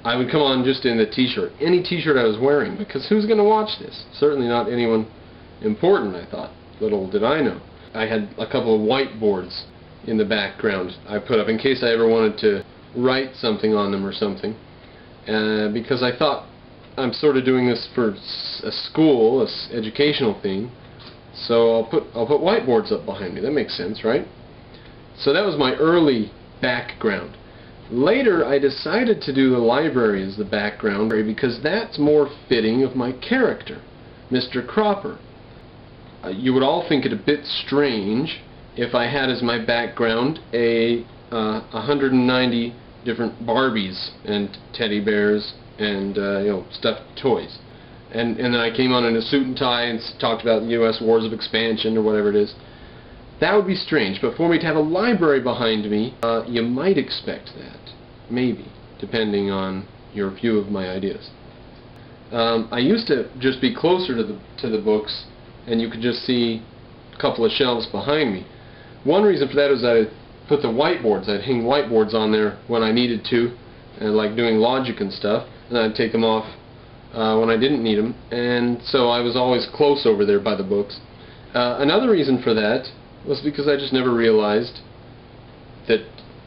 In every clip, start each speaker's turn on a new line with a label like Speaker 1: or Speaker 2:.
Speaker 1: I would come on just in the t-shirt, any t-shirt I was wearing, because who's going to watch this? Certainly not anyone important, I thought. Little did I know. I had a couple of whiteboards in the background I put up in case I ever wanted to write something on them or something, because I thought I'm sort of doing this for a school, a educational thing, so I'll put whiteboards up behind me. That makes sense, right? So that was my early background. Later I decided to do the library as the background because that's more fitting of my character, Mr. Cropper. You would all think it a bit strange if I had as my background 190 different Barbies and teddy bears and stuffed toys, and then I came on in a suit and tie and talked about the U.S. wars of expansion or whatever it is. That would be strange, but for me to have a library behind me, you might expect that, maybe, depending on your view of my ideas. I used to just be closer to the books, and you could just see a couple of shelves behind me. One reason for that is that I put the whiteboards. I'd hang whiteboards on there when I needed to, like doing logic and stuff, and I'd take them off when I didn't need them, and so I was always close over there by the books. Another reason for that was because I just never realized that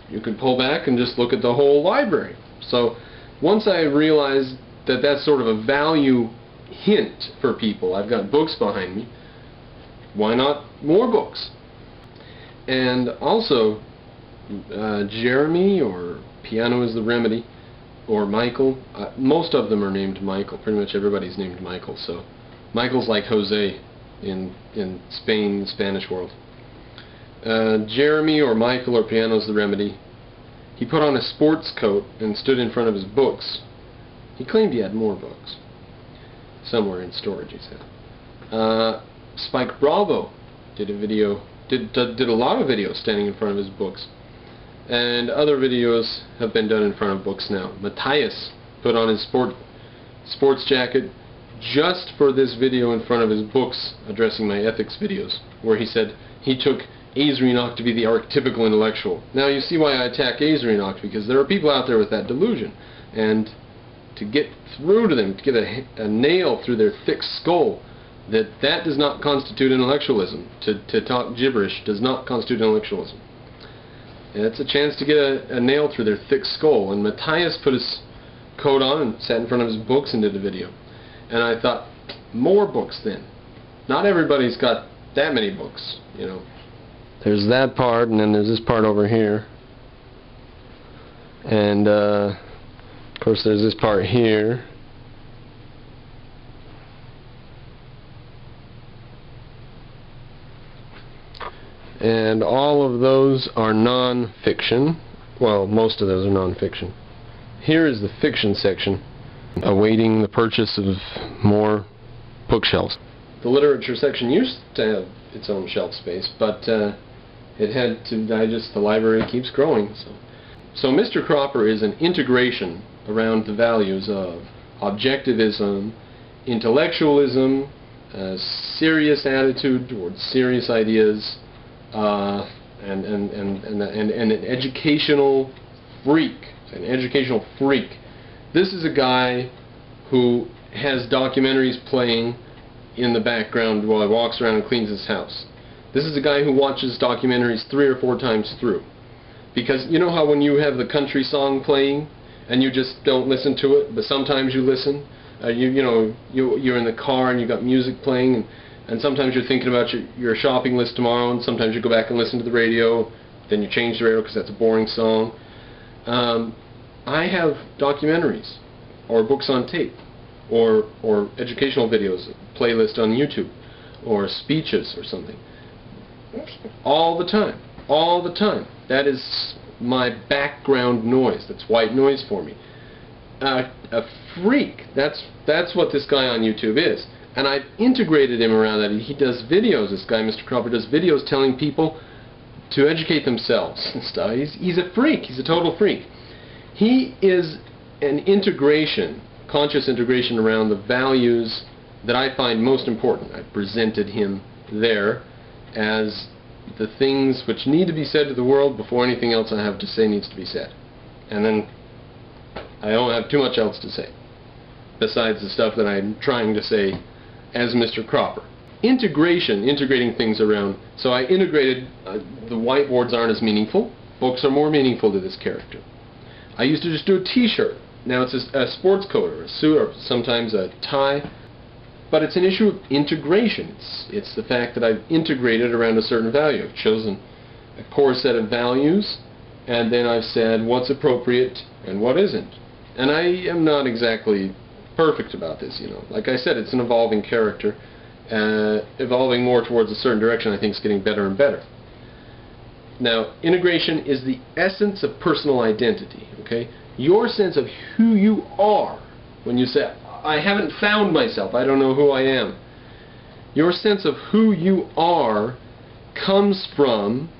Speaker 1: you could pull back and just look at the whole library. So once I realized that that's sort of a value hint for people, I've got books behind me, why not more books? And also Jeremy or PianioIsTheRemedy or Michael, most of them are named Michael. Pretty much everybody's named Michael. So Michael's like Jose in Spain, the Spanish world. Jeremy or Michael or PianioIsTheRemedy, he put on a sports coat and stood in front of his books. He claimed he had more books. Somewhere in storage, he said. Spike Bravo did a video, did a lot of videos standing in front of his books. And other videos have been done in front of books now. Matthias put on his sports jacket just for this video in front of his books addressing my ethics videos, where he said he took Enoch to be the archetypical intellectual. Now you see why I attack Enoch, because there are people out there with that delusion, and to get through to them, to get a nail through their thick skull, that does not constitute intellectualism. To talk gibberish does not constitute intellectualism. And it's a chance to get a nail through their thick skull. And Matthias put his coat on and sat in front of his books and did a video. And I thought, more books then. Not everybody's got that many books, you know. There's that part, and then there's this part over here. And of course there's this part here. And all of those are non-fiction. Well, most of those are non-fiction. Here is the fiction section, awaiting the purchase of more bookshelves. The literature section used to have its own shelf space, but it had to digest. The library keeps growing. So Mr. Cropper is an integration around the values of objectivism, intellectualism, a serious attitude towards serious ideas, and an educational freak. An educational freak. This is a guy who has documentaries playing in the background while he walks around and cleans his house. This is a guy who watches documentaries 3 or 4 times through. Because you know how when you have the country song playing and you just don't listen to it, but sometimes you listen? You're in the car and you got music playing, and sometimes you're thinking about your shopping list tomorrow, and sometimes you go back and listen to the radio, then you change the radio because that's a boring song. I have documentaries or books on tape or educational videos, a playlist on YouTube, or speeches or something. All the time. All the time. That is my background noise. That's white noise for me. A freak. That's what this guy on YouTube is. And I've integrated him around that. He does videos. This guy, Mr. Cropper, does videos telling people to educate themselves and stuff. He's a freak. He's a total freak. He is an integration, conscious integration around the values that I find most important. I presented him there as the things which need to be said to the world before anything else I have to say needs to be said. And then I don't have too much else to say, besides the stuff that I'm trying to say as Mr. Cropper. Integrating things around. So I integrated, the whiteboards aren't as meaningful. Books are more meaningful to this character. I used to just do a t-shirt. Now it's a sports coat or a suit or sometimes a tie. But it's an issue of integration. It's the fact that I've integrated around a certain value. I've chosen a core set of values, and then I've said what's appropriate and what isn't. And I am not exactly perfect about this, you know. Like I said, it's an evolving character. Evolving more towards a certain direction, I think is getting better and better. Now, integration is the essence of personal identity, okay? Your sense of who you are when you say, I haven't found myself, I don't know who I am. Your sense of who you are comes from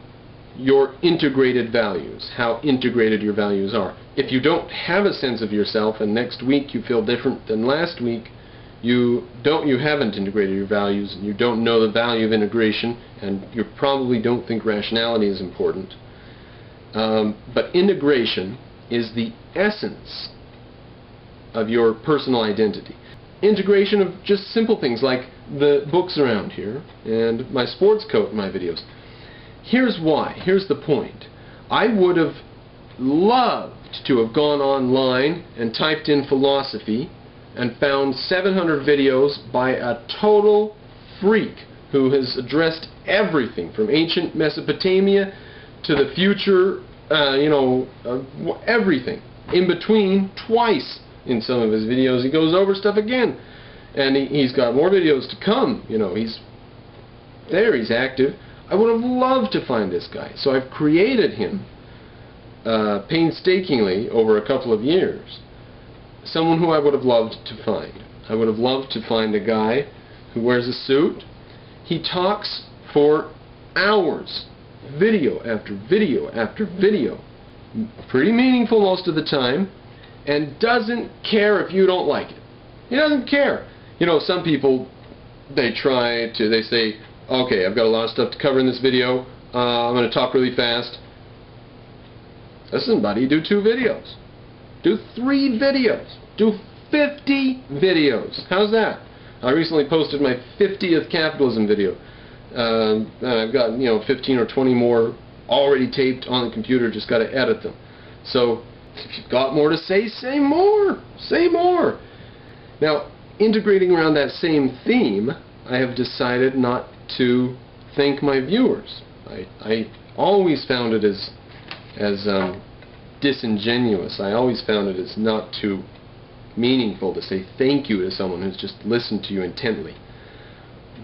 Speaker 1: your integrated values, how integrated your values are. If you don't have a sense of yourself and next week you feel different than last week, you haven't integrated your values, and you don't know the value of integration, and you probably don't think rationality is important. But integration is the essence of your personal identity. Integration of just simple things like the books around here and my sports coat in my videos. Here's why. Here's the point. I would have loved to have gone online and typed in philosophy and found 700 videos by a total freak who has addressed everything from ancient Mesopotamia to the future, everything. In between, twice in some of his videos, he goes over stuff again. And he's got more videos to come. You know, he's there, he's active. I would have loved to find this guy. So I've created him painstakingly over a couple of years. Someone who I would have loved to find. I would have loved to find a guy who wears a suit. He talks for hours, video after video after video. Pretty meaningful most of the time, and doesn't care if you don't like it. He doesn't care. You know, some people, they say, okay, I've got a lot of stuff to cover in this video, I'm going to talk really fast. Listen, buddy, do 2 videos. Do 3 videos. Do 50 videos. How's that? I recently posted my 50th capitalism video. And I've got, 15 or 20 more already taped on the computer, just got to edit them. So, if you've got more to say more. Say more. Now, integrating around that same theme, I have decided not to thank my viewers. I always found it as disingenuous. I always found it as not too meaningful to say thank you to someone who's just listened to you intently.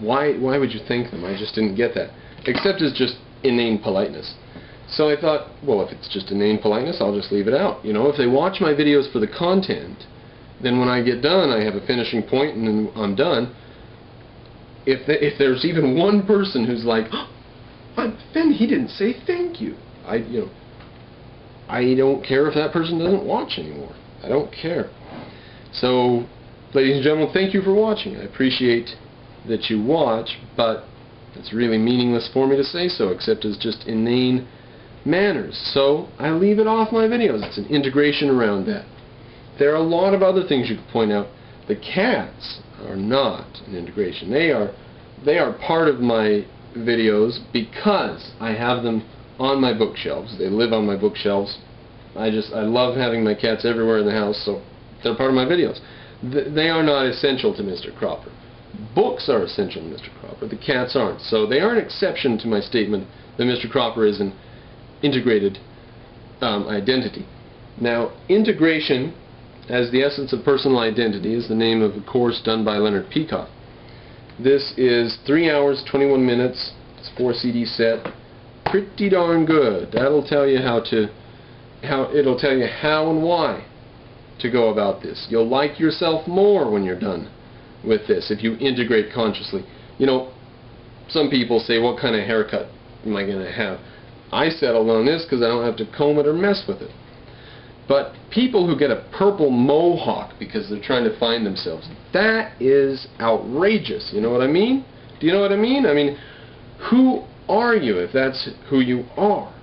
Speaker 1: Why would you thank them? I just didn't get that. Except as just inane politeness. So I thought, well, if it's just inane politeness, I'll just leave it out. You know, if they watch my videos for the content, then when I get done, I have a finishing point and then I'm done. If there's even one person who's like, oh, I'm offended, he didn't say thank you. I don't care if that person doesn't watch anymore. I don't care. So, ladies and gentlemen, thank you for watching. I appreciate that you watch, but it's really meaningless for me to say so, except as just inane manners. So, I leave it off my videos. It's an integration around that. There are a lot of other things you could point out. The cats are not an integration. They are part of my videos because I have them on my bookshelves. They live on my bookshelves. I love having my cats everywhere in the house, so they're part of my videos. They are not essential to Mr. Cropper. Books are essential to Mr. Cropper. The cats aren't. So they are an exception to my statement that Mr. Cropper is an integrated identity. Now, integration as the essence of personal identity is the name of a course done by Leonard Peacock. This is 3 hours, 21 minutes. It's 4 CD set. Pretty darn good. That'll tell you it'll tell you how and why to go about this. You'll like yourself more when you're done with this if you integrate consciously. You know, some people say, what kind of haircut am I going to have? I settled on this because I don't have to comb it or mess with it. But people who get a purple mohawk because they're trying to find themselves, that is outrageous. You know what I mean? Do you know what I mean? I mean, who are you if that's who you are?